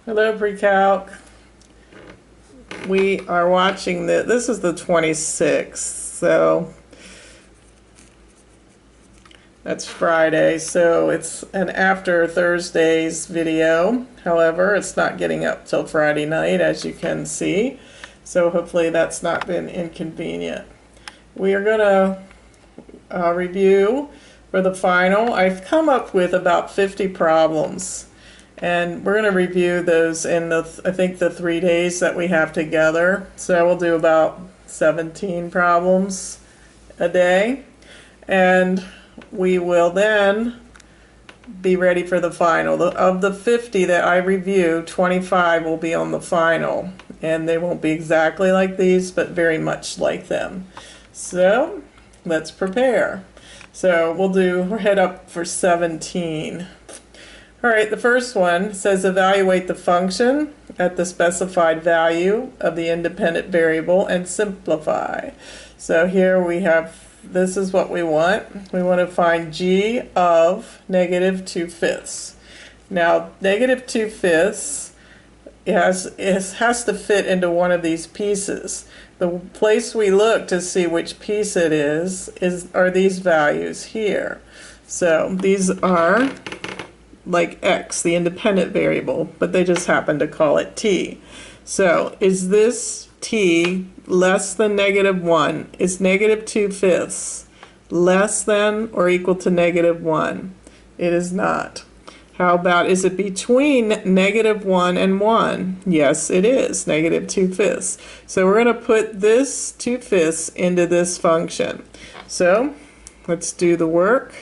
Hello, PreCalc. We are watching this is the 26th, so that's Friday, so it's an after Thursday's video. However, it's not getting up till Friday night, as you can see, so hopefully that's not been inconvenient. We are going to review for the final. I've come up with about 50 problems. And we're going to review those in I think the 3 days that we have together. So we'll do about 17 problems a day. And we will then be ready for the final. Of the 50 that I review, 25 will be on the final. And they won't be exactly like these, but very much like them. So let's prepare. So we'll head up for 17. Alright, the first one says evaluate the function at the specified value of the independent variable and simplify. So here we have, this is what we want. We want to find g of negative 2/5. Now, negative 2/5 has to fit into one of these pieces. The place we look to see which piece it are these values here. So these are like x, the independent variable, but they just happen to call it t. So is this t less than negative 1? Is negative 2/5 less than or equal to negative 1? It is not. How about, is it between negative 1 and 1? Yes, it is, negative 2/5. So we're going to put this 2/5 into this function. So let's do the work.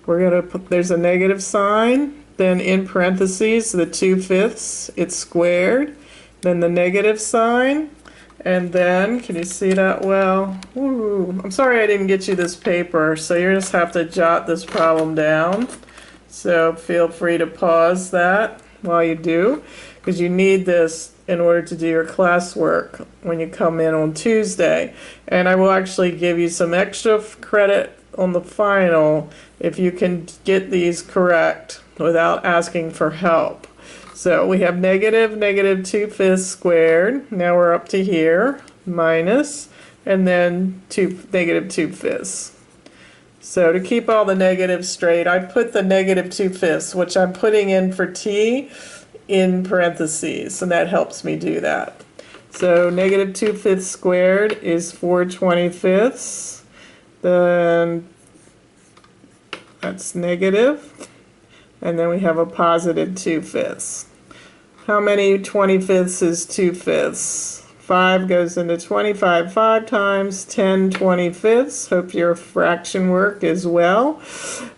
We're going to put, there's a negative sign, then in parentheses the 2/5, it's squared, then the negative sign, and then, can you see that well? Ooh, I'm sorry I didn't get you this paper, so you just have to jot this problem down. So feel free to pause that while you do, because you need this in order to do your classwork when you come in on Tuesday. And I will actually give you some extra credit on the final if you can get these correct without asking for help. So we have negative 2/5 squared. Now we're up to here, minus, and then negative 2/5. So to keep all the negatives straight, I put the negative 2/5, which I'm putting in for t, in parentheses, and that helps me do that. So negative 2/5 squared is 4/25. Then that's negative, and then we have a positive 2/5. How many 25ths is 2/5? 5 goes into 25 5 times, 10 25ths. Hope your fraction work is well.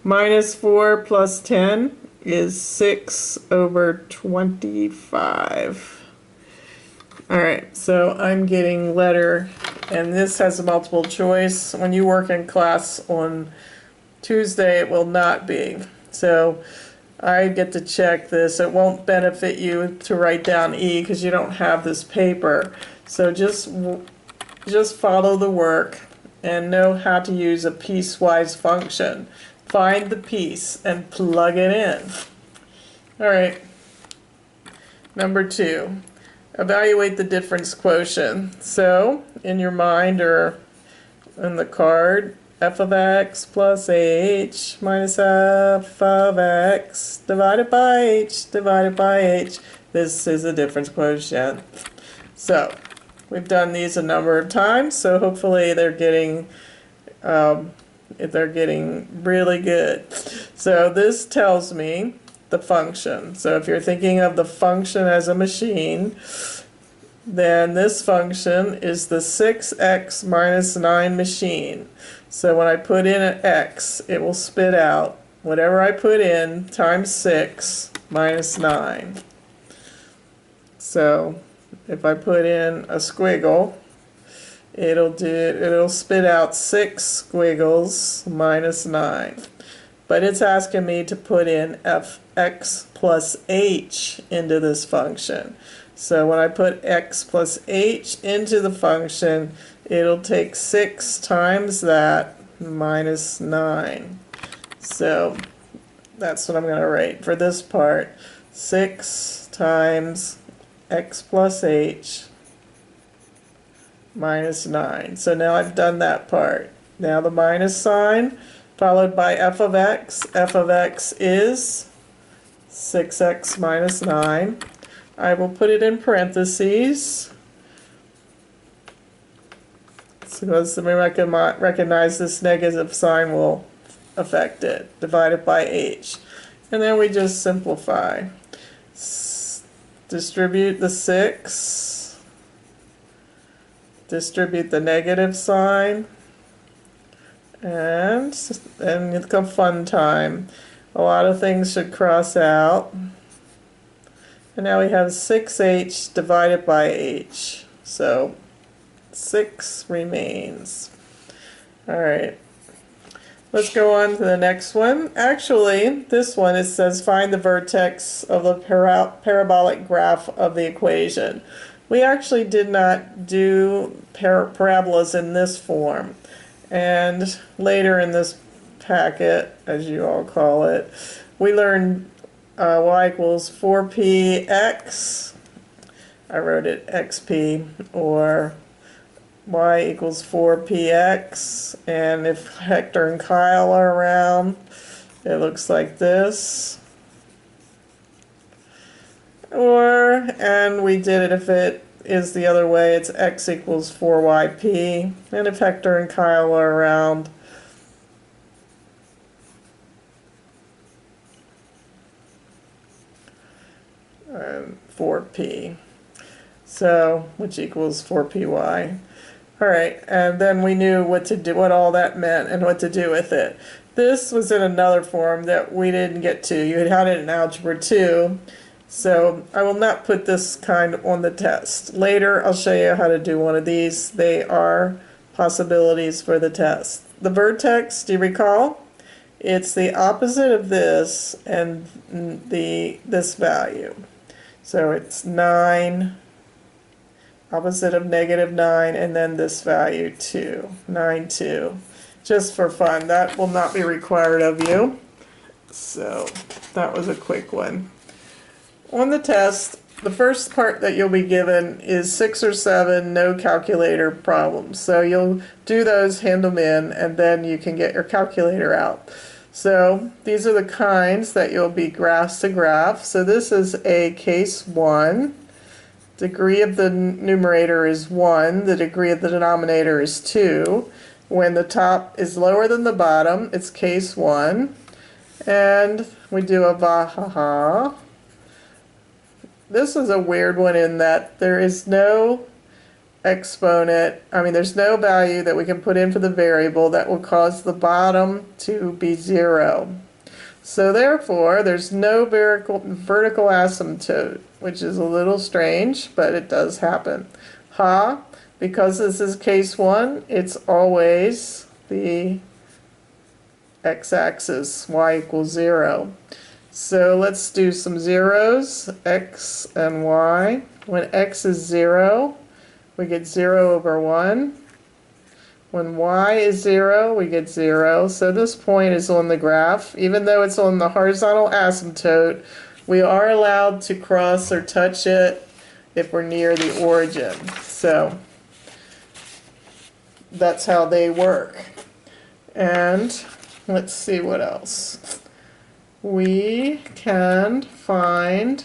Minus 4 plus 10 is 6/25. Alright, so I'm getting letter, and this has a multiple choice. When you work in class on Tuesday, it will not be. So I get to check this. It won't benefit you to write down E because you don't have this paper. So just follow the work and know how to use a piecewise function. Find the piece and plug it in. Alright, number 2. Evaluate the difference quotient. So, in your mind or in the card, f of x plus h minus f of x divided by h divided by h. This is a difference quotient. So, we've done these a number of times, so hopefully they're getting really good. So this tells me the function. So if you're thinking of the function as a machine, then this function is the 6x minus 9 machine. So when I put in an x, it will spit out whatever I put in times 6 minus 9. So if I put in a squiggle, it'll spit out 6 squiggles minus 9. But it's asking me to put in fx plus h into this function. So when I put x plus h into the function, it'll take 6 times that minus 9. So that's what I'm going to write for this part. 6 times x plus h minus 9. So now I've done that part. Now the minus sign followed by f of x. F of x is 6x minus 9. I will put it in parentheses. Because we recognize this negative sign will affect it. Divided by h. And then we just simplify. Distribute the 6. Distribute the negative sign. And then it's a fun time. A lot of things should cross out. And now we have 6h divided by h. So 6 remains. Alright. Let's go on to the next one. Actually, this one, it says find the vertex of the parabolic graph of the equation. We actually did not do parabolas in this form. And later in this packet, as you all call it, we learned y equals 4px. I wrote it xp, or y equals 4px, and if Hector and Kyle are around, it looks like this. And we did it if it is the other way, it's x equals 4yp, and if Hector and Kyle are around, and 4p, so which equals 4py. Alright, and then we knew what to do, what all that meant and what to do with it. This was in another form that we didn't get to. You had it in Algebra 2, so I will not put this kind on the test. Later I'll show you how to do one of these. They are possibilities for the test. The vertex, do you recall? It's the opposite of this and this value. So it's 9, opposite of negative 9, and then this value 2, 9, 2. Just for fun. That will not be required of you. So that was a quick one. On the test, the first part that you'll be given is 6 or 7 no calculator problems. So you'll do those, hand them in, and then you can get your calculator out. So these are the kinds that you'll be graphs to graph. So this is a case 1. Degree of the numerator is 1. The degree of the denominator is 2. When the top is lower than the bottom, it's case 1. And we do a va-ha-ha. This is a weird one in that there is no exponent, there's no value that we can put in for the variable that will cause the bottom to be 0. So therefore, there's no vertical asymptote, which is a little strange, but it does happen. Because this is case 1, it's always the x-axis, y equals 0. So let's do some zeros, x and y. When x is 0, we get 0 over 1. When y is 0, we get 0. So this point is on the graph. Even though it's on the horizontal asymptote, we are allowed to cross or touch it if we're near the origin. So that's how they work. And let's see what else. We can find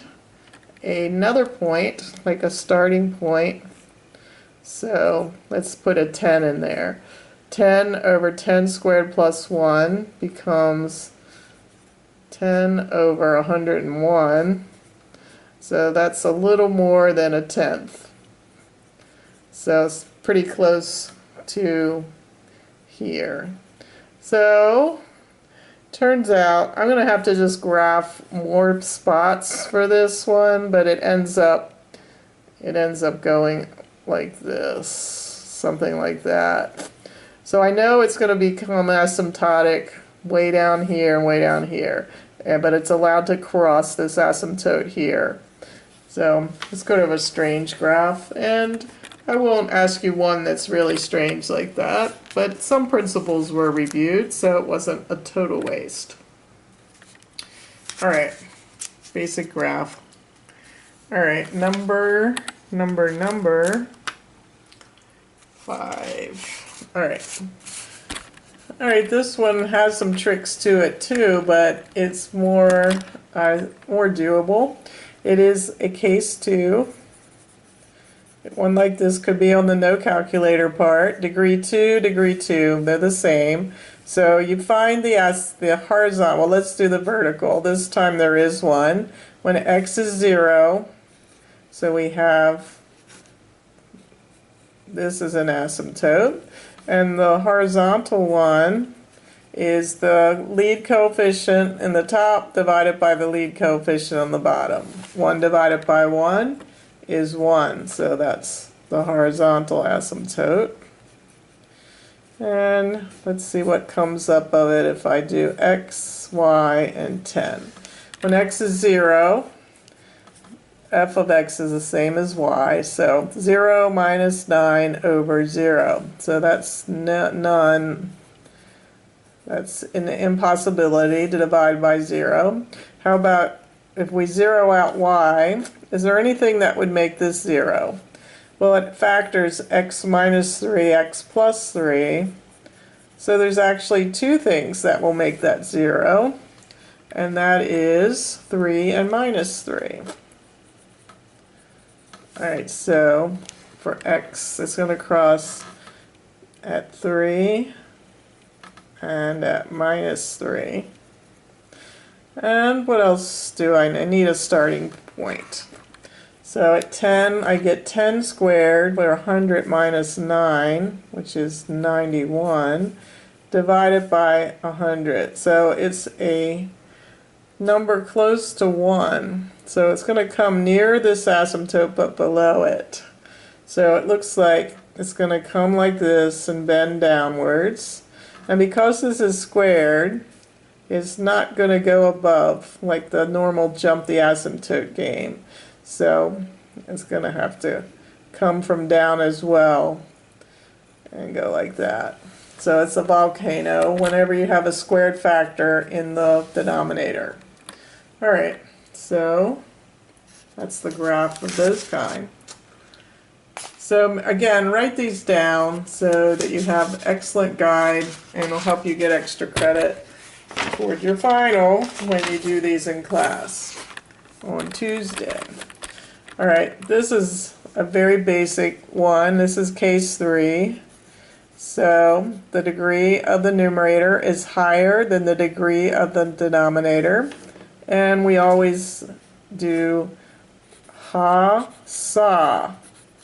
another point, like a starting point. So let's put a 10 in there. 10 over 10 squared plus 1 becomes 10 over 101. So that's a little more than a tenth. So it's pretty close to here. So turns out I'm going to have to just graph more spots for this one, but it ends up going like this, something like that. So I know it's going to become asymptotic way down here and way down here, but it's allowed to cross this asymptote here. So it's kind of a strange graph, and I won't ask you one that's really strange like that, but some principles were reviewed, so it wasn't a total waste. Alright, basic graph. All right, number 5. All right. All right, this one has some tricks to it too, but it's more doable. It is a case 2. One like this could be on the no calculator part. Degree 2, degree 2, they're the same. So you find the horizontal, well, let's do the vertical. This time there is one. When x is 0, so we have, this is an asymptote. And the horizontal one is the lead coefficient in the top divided by the lead coefficient on the bottom. 1 divided by 1 is 1, so that's the horizontal asymptote. And let's see what comes up of it if I do x, y, and 10. When x is 0, f of x is the same as y, so 0 minus 9 over 0. So that's none. That's an impossibility to divide by 0. How about if we zero out y? Is there anything that would make this 0? Well, it factors x minus 3, x plus 3. So there's actually 2 things that will make that 0, and that is 3 and minus 3. Alright, so for x, it's going to cross at 3 and at minus 3. And what else do I need? A starting point. So at 10, I get 10 squared, or 100 minus 9, which is 91, divided by 100. So it's a number close to 1. So it's going to come near this asymptote but below it. So it looks like it's going to come like this and bend downwards. And because this is squared, it's not going to go above like the normal jump the asymptote game. So it's going to have to come from down as well and go like that. So it's a volcano whenever you have a squared factor in the denominator. Alright, so that's the graph of this kind. So again, write these down so that you have excellent guide and it'll help you get extra credit toward your final when you do these in class on Tuesday. Alright, this is a very basic one. This is case 3. So the degree of the numerator is higher than the degree of the denominator. And we always do ha, sa.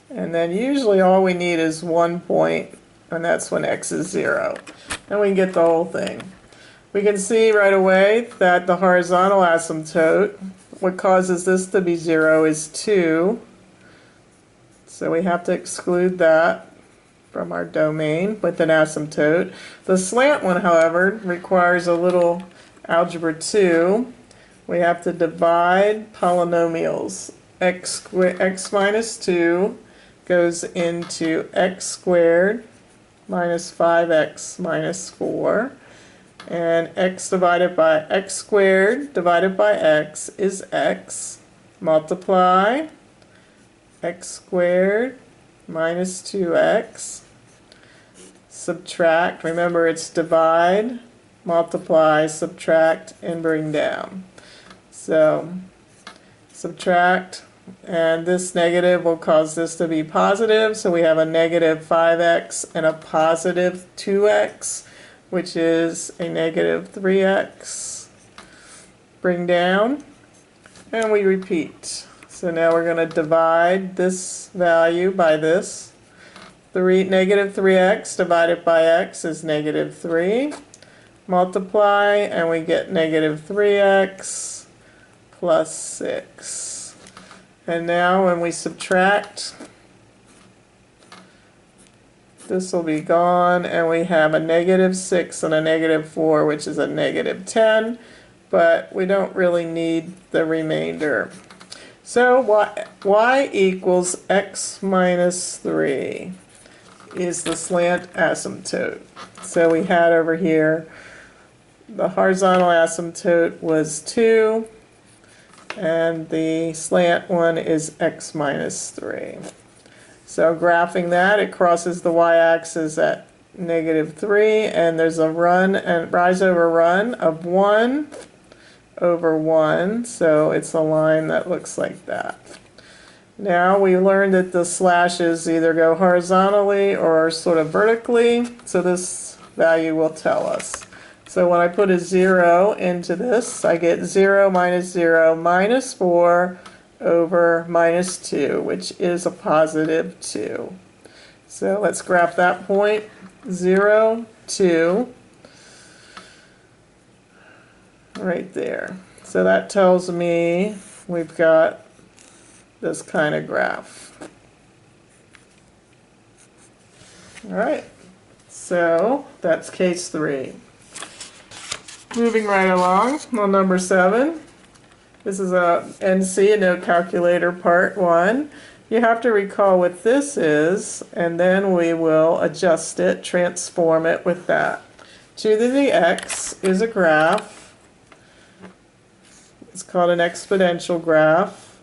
And then usually all we need is 1 point, and that's when x is 0. And we can get the whole thing. We can see right away that the horizontal asymptote, what causes this to be 0 is 2. So we have to exclude that from our domain with an asymptote. The slant one, however, requires a little algebra 2. We have to divide polynomials. X minus 2 goes into x squared minus 5x minus 4. And x divided by x squared divided by x is x. Multiply x squared minus 2x. Subtract. Remember, it's divide, multiply, subtract, and bring down. So subtract, and this negative will cause this to be positive, so we have a negative 5x and a positive 2x, which is a negative 3x. Bring down, and we repeat. So now we're going to divide this value by this. Negative 3x divided by x is negative 3. Multiply, and we get negative 3x plus 6. And now when we subtract, this will be gone, and we have a negative 6 and a negative 4, which is a negative 10, but we don't really need the remainder. So y equals x minus 3 is the slant asymptote. So we had over here the horizontal asymptote was 2, and the slant one is x minus 3. So graphing that, it crosses the y-axis at -3, and there's a run and rise over run of 1 over 1, so it's a line that looks like that. Now we learned that the slashes either go horizontally or sort of vertically, so this value will tell us. So when I put a 0 into this, I get 0 minus 0 minus 4 over minus 2, which is a positive 2. So let's graph that point. 0, 2, right there. So that tells me we've got this kind of graph. All right, so that's case 3. Moving right along on number 7. This is a NC, a no calculator, part 1. You have to recall what this is, and then we will adjust it, transform it with that. 2 to the x is a graph. It's called an exponential graph,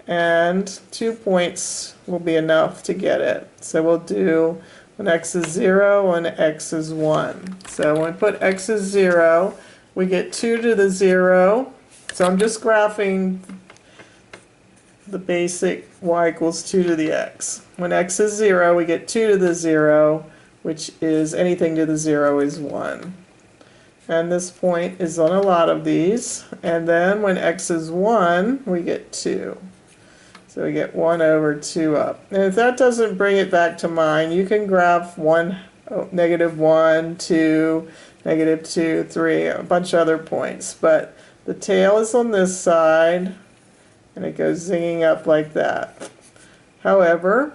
and 2 points will be enough to get it. So we'll do when x is 0 and x is 1. So when we put x is 0, we get 2 to the 0. So I'm just graphing the basic y equals 2 to the x. When x is 0, we get 2 to the 0, which is anything to the 0 is 1. And this point is on a lot of these. And then when x is 1, we get 2. So we get 1 over 2 up. And if that doesn't bring it back to mind, you can graph -1, 2, -2, 3, a bunch of other points. But the tail is on this side, and it goes zinging up like that. However,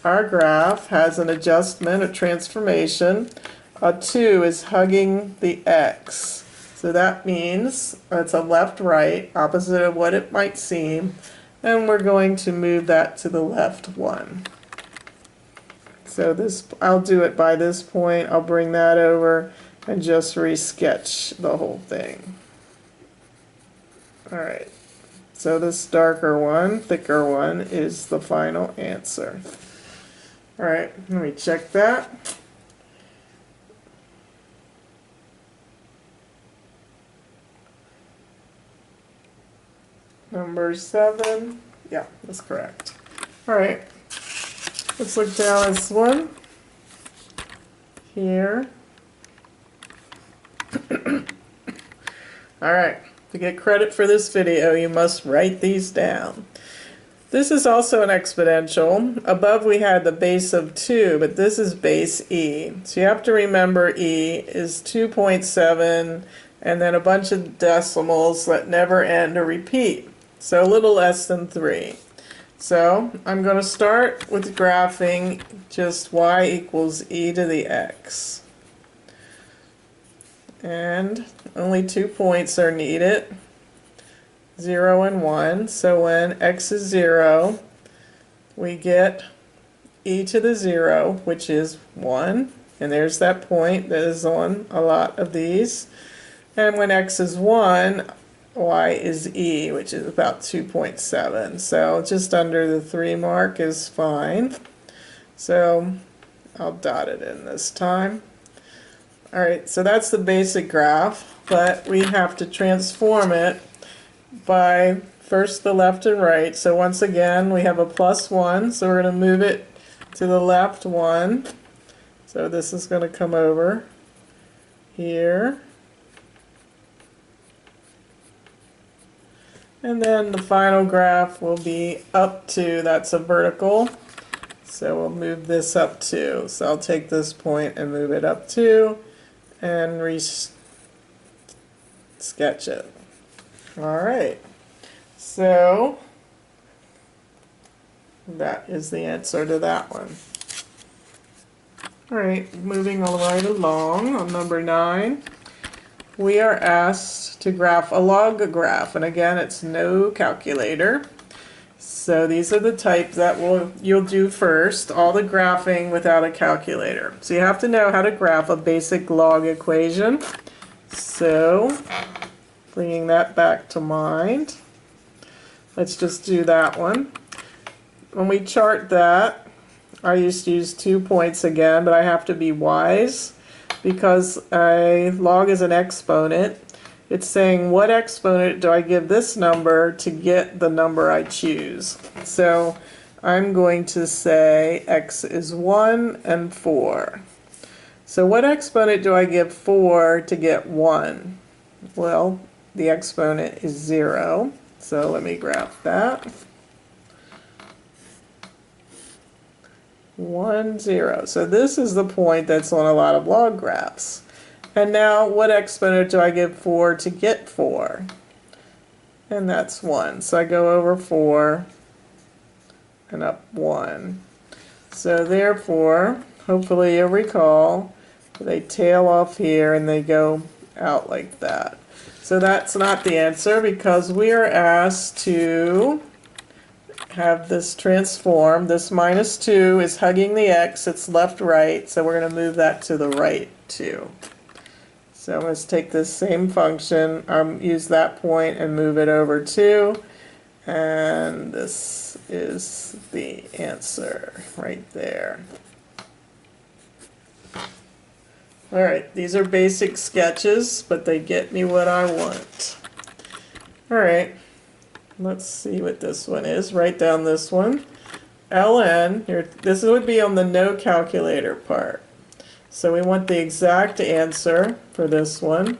our graph has an adjustment, a transformation. A 2 is hugging the x. So that means it's a left-right, opposite of what it might seem. And we're going to move that to the left 1. So this, I'll do it by this point. I'll bring that over and just re-sketch the whole thing. All right. So this darker one, thicker one, is the final answer. All right, let me check that. Number 7, yeah, that's correct. All right, let's look down this one here. All right. To get credit for this video, you must write these down. This is also an exponential. Above we had the base of 2, but this is base e. So you have to remember e is 2.7 and then a bunch of decimals that never end or repeat. So a little less than 3. So I'm going to start with graphing just y equals e to the x. And only 2 points are needed, 0 and 1. So when x is 0, we get e to the 0, which is 1. And there's that point that is on a lot of these. And when x is 1, y is e, which is about 2.7. So just under the 3 mark is fine. So I'll dot it in this time. Alright, so that's the basic graph, but we have to transform it by first the left and right. So once again, we have a +1, so we're going to move it to the left 1. So this is going to come over here. And then the final graph will be up 2, that's a vertical. So we'll move this up 2. So I'll take this point and move it up 2. And sketch it. Alright, so that is the answer to that one. Alright, moving all right along on number 9. We are asked to graph a log graph, and again it's no calculator. So these are the types that you'll do first, all the graphing without a calculator. So you have to know how to graph a basic log equation. So bringing that back to mind. let's just do that one. When we chart that, I used to use 2 points again, but I have to be wise because a log is an exponent. It's saying what exponent do I give this number to get the number I choose. So I'm going to say x is 1 and 4. So what exponent do I give 4 to get 1? Well, the exponent is 0. So let me graph that. 1, 0. So this is the point that's on a lot of log graphs. And now what exponent do I give 4 to get 4? And that's 1. So I go over 4 and up 1. So therefore, hopefully you'll recall, they tail off here and they go out like that. So that's not the answer because we are asked to have this transform. This minus 2 is hugging the x, it's left right, so we're going to move that to the right 2. So let's take this same function, use that point and move it over 2, and this is the answer right there. Alright, these are basic sketches, but they get me what I want. Alright, let's see what this one is. Write down this one. ln, here, this would be on the no calculator part. So we want the exact answer for this one.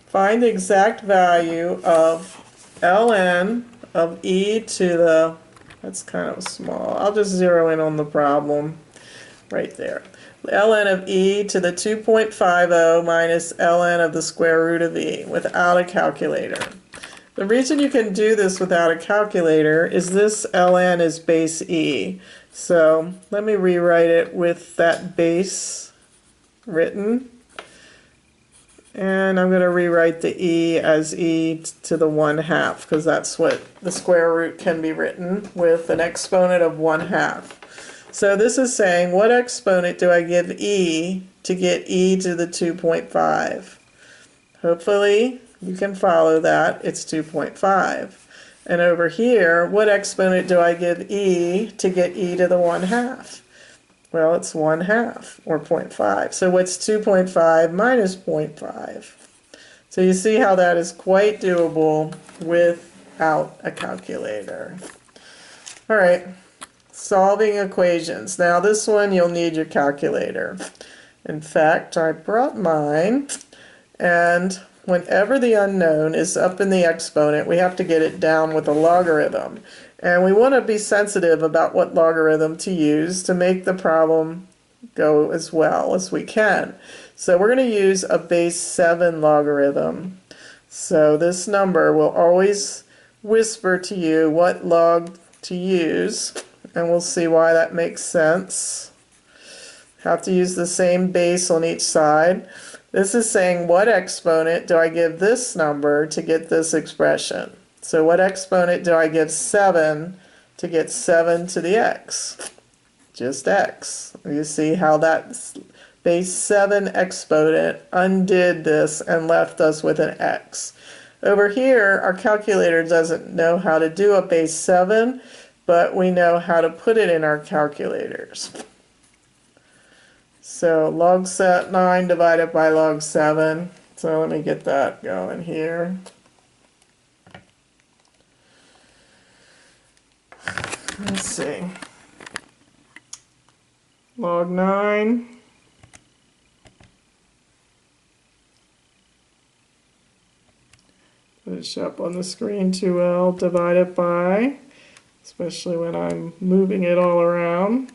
Find the exact value of ln of e to the, that's kind of small. I'll just zero in on the problem right there. ln of e to the 2.50 minus ln of the square root of e without a calculator. The reason you can do this without a calculator is this ln is base e. So let me rewrite it with that base written. And I'm going to rewrite the e as e to the 1/2 because that's what the square root can be written with, an exponent of 1/2. So this is saying what exponent do I give e to get e to the 2.5? Hopefully you can follow that. It's 2.5. And over here, what exponent do I give e to get e to the 1/2? Well, it's 1/2 or 0.5. So what's 2.5 minus 0.5? So you see how that is quite doable without a calculator. All right. Solving equations. Now this one you'll need your calculator. In fact, I brought mine, and whenever the unknown is up in the exponent, we have to get it down with a logarithm. And we want to be sensitive about what logarithm to use to make the problem go as well as we can. So we're going to use a base 7 logarithm. So this number will always whisper to you what log to use. And we'll see why that makes sense. Have to use the same base on each side. This is saying what exponent do I give this number to get this expression? So what exponent do I give 7 to get 7 to the x? Just x. You see how that base 7 exponent undid this and left us with an x. Over here, our calculator doesn't know how to do a base 7, but we know how to put it in our calculators. So log 9 divided by log 7. So let me get that going here. Let's see. Log 9. Finish up on the screen too well. Divided by, especially when I'm moving it all around.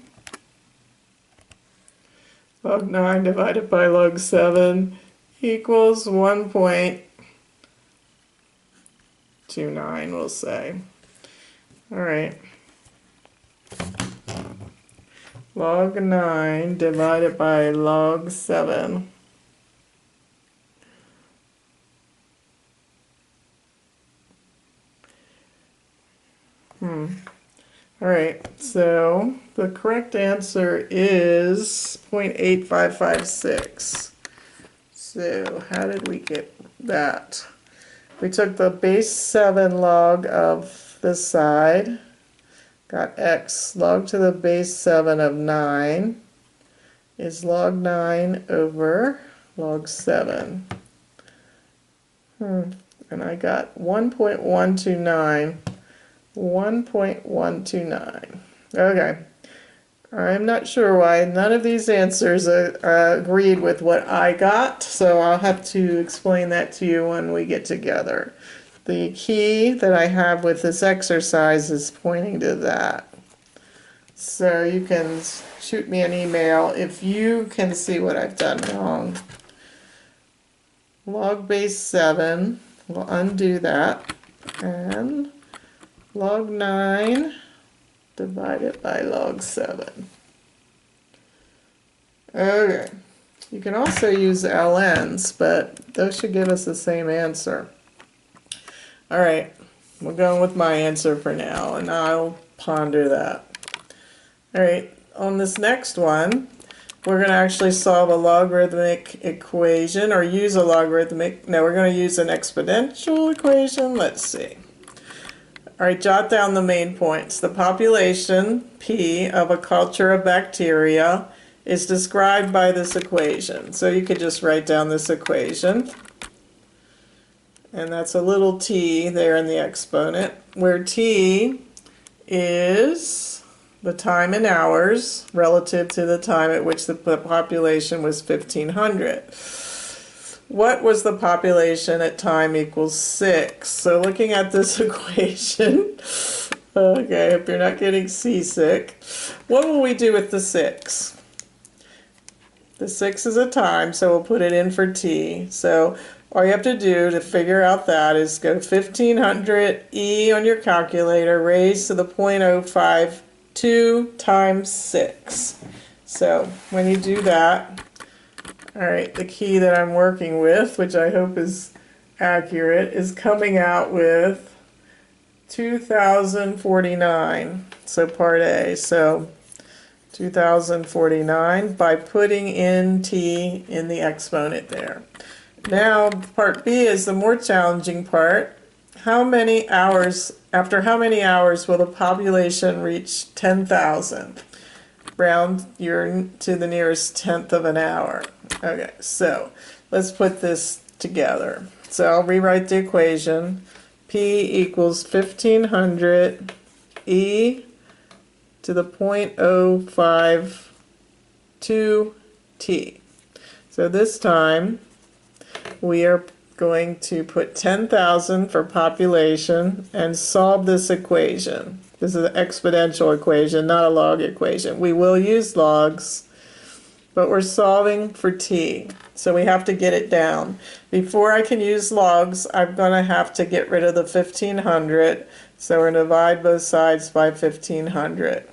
Log 9 divided by log 7 equals 1.29, we'll say. All right. Log 9 divided by log 7. All right, so the correct answer is 0.8556. So how did we get that? We took the base 7 log of this side, got x. Log to the base 7 of 9 is log 9 over log 7. And I got 1.129. 1.129. Okay. I'm not sure why none of these answers agreed with what I got, so I'll have to explain that to you when we get together. The key that I have with this exercise is pointing to that. So you can shoot me an email if you can see what I've done wrong. Log base 7, we'll undo that, and log 9 divided by log 7. Okay, you can also use LNs, but those should give us the same answer. Alright, we're going with my answer for now, and I'll ponder that. Alright, on this next one, we're going to actually solve a logarithmic equation, or use a logarithmic, no, we're going to use an exponential equation. Let's see. Alright, jot down the main points. The population, P, of a culture of bacteria is described by this equation. So you could just write down this equation. And that's a little t there in the exponent, where t is the time in hours relative to the time at which the population was 1500. What was the population at time equals 6? So looking at this equation, okay, if you're not getting seasick, what will we do with the 6? The 6 is a time, so we'll put it in for t. So all you have to do to figure out that is go 1500 e on your calculator raised to the 0.052 times 6. So when you do that, alright, the key that I'm working with, which I hope is accurate, is coming out with 2049. So part A. So 2049 by putting in t in the exponent there. Now part B is the more challenging part. How many hours, after how many hours will the population reach 10,000? Round to the nearest tenth of an hour. Okay, so let's put this together. So I'll rewrite the equation. P equals 1500 e to the 0.052 t. So this time we are going to put 10,000 for population and solve this equation. This is an exponential equation, not a log equation. We will use logs, but we're solving for t. So we have to get it down. Before I can use logs, I'm going to have to get rid of the 1500. So we're going to divide both sides by 1500.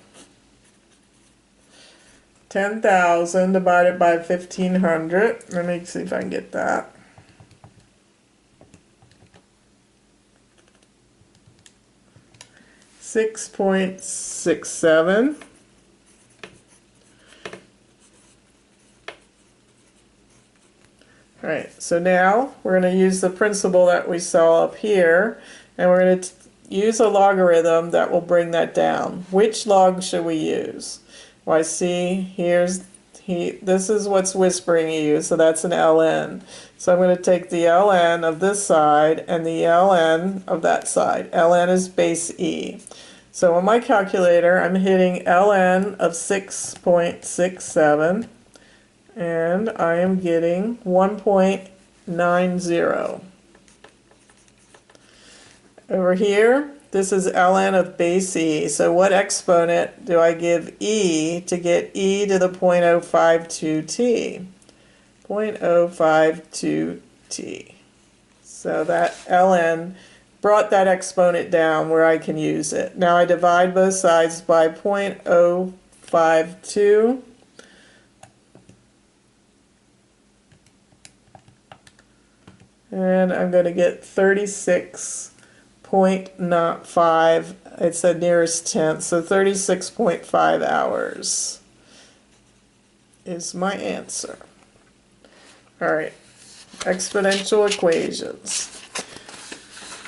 10,000 divided by 1500. Let me see if I can get that. 6.67. Alright, so now we're going to use the principle that we saw up here, and we're going to use a logarithm that will bring that down. Which log should we use? Well, I see this is what's whispering you, so that's an ln. So I'm going to take the ln of this side and the ln of that side. ln is base e. So on my calculator, I'm hitting ln of 6.67, and I am getting 1.90. Over here, this is ln of base e. So what exponent do I give e to get e to the 0.052t? 0.052t. So that ln brought that exponent down where I can use it. Now I divide both sides by 0.052. And I'm going to get 36.5. It's the nearest tenth, so 36.5 hours is my answer. All right, exponential equations.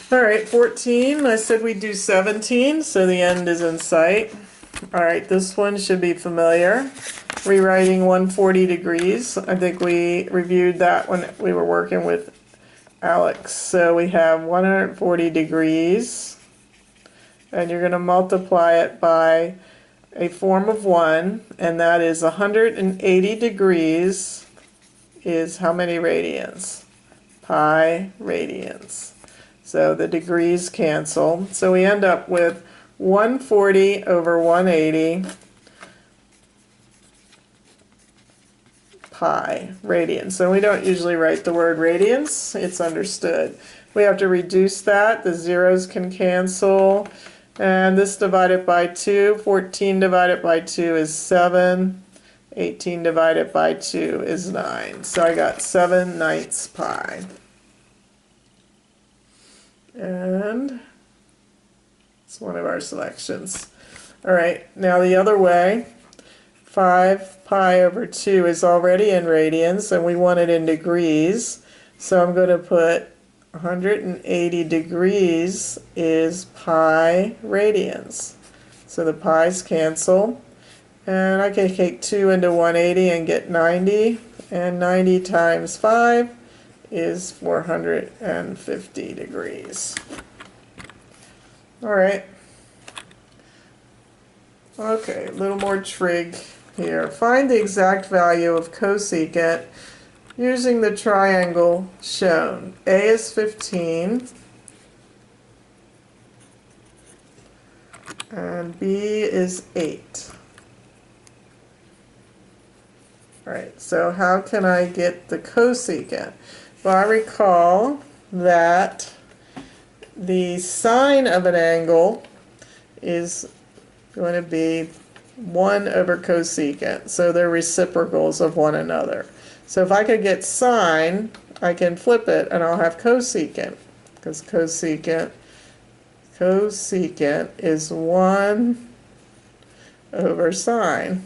All right, 14. I said we'd do 17, so the end is in sight. All right, this one should be familiar. Rewriting 140 degrees. I think we reviewed that when we were working with Alex. So we have 140 degrees, and you're going to multiply it by a form of 1, and that is 180 degrees is how many radians? Pi radians. So the degrees cancel. So we end up with 140 over 180 pi radians. So we don't usually write the word radians. It's understood. We have to reduce that. The zeros can cancel. And this divided by 2, 14 divided by 2 is 7. 18 divided by 2 is 9. So I got 7/9 pi. And it's one of our selections. All right, now the other way, 5 pi over 2 is already in radians, and we want it in degrees. So I'm going to put 180 degrees is pi radians. So the pi's cancel. And I can take 2 into 180 and get 90. And 90 times 5 is 450 degrees. All right. Okay, a little more trig here. Find the exact value of cosecant using the triangle shown. A is 15 and B is 8. All right, so how can I get the cosecant? Well, I recall that the sine of an angle is going to be 1 over cosecant. So they're reciprocals of one another. So if I could get sine, I can flip it and I'll have cosecant. Because cosecant is 1 over sine.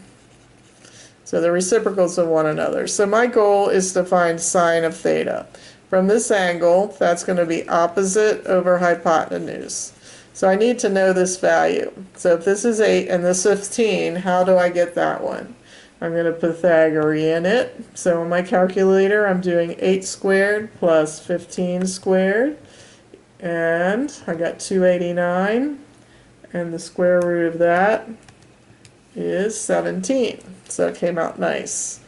So they're reciprocals of one another. So my goal is to find sine of theta. From this angle, that's going to be opposite over hypotenuse. So I need to know this value. So if this is 8 and this 15, how do I get that one? I'm going to Pythagorean it. So on my calculator, I'm doing 8 squared plus 15 squared. And I got 289. And the square root of that is 17. So it came out nice.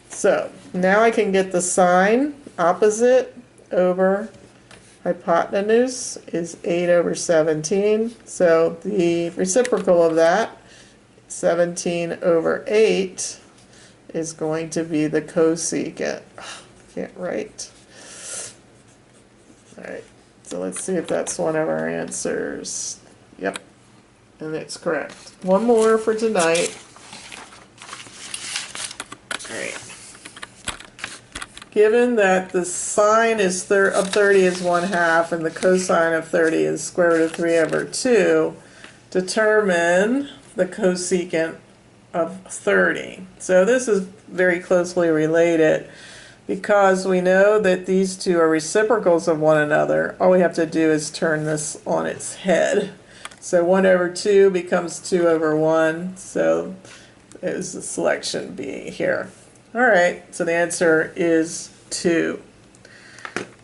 So now I can get the sine. Opposite over hypotenuse is 8 over 17. So the reciprocal of that, 17 over 8, is going to be the cosecant. Can't write. All right, so let's see if that's one of our answers. Yep, and it's correct. One more for tonight. All right. Given that the sine is of 30 is 1/2 and the cosine of 30 is square root of 3 over 2, determine the cosecant of 30. So this is very closely related because we know that these two are reciprocals of one another. All we have to do is turn this on its head. So 1 over 2 becomes 2 over 1. So it was the selection B here. All right, so the answer is 2.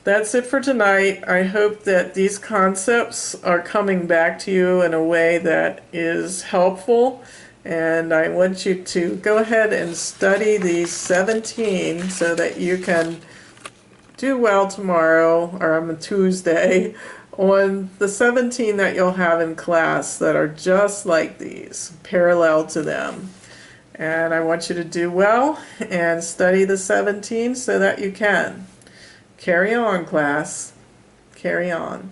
That's it for tonight. I hope that these concepts are coming back to you in a way that is helpful. And I want you to go ahead and study these 17 so that you can do well tomorrow, or on Tuesday, on the 17 that you'll have in class that are just like these, parallel to them. And I want you to do well and study the 17 so that you can. Carry on, class. Carry on.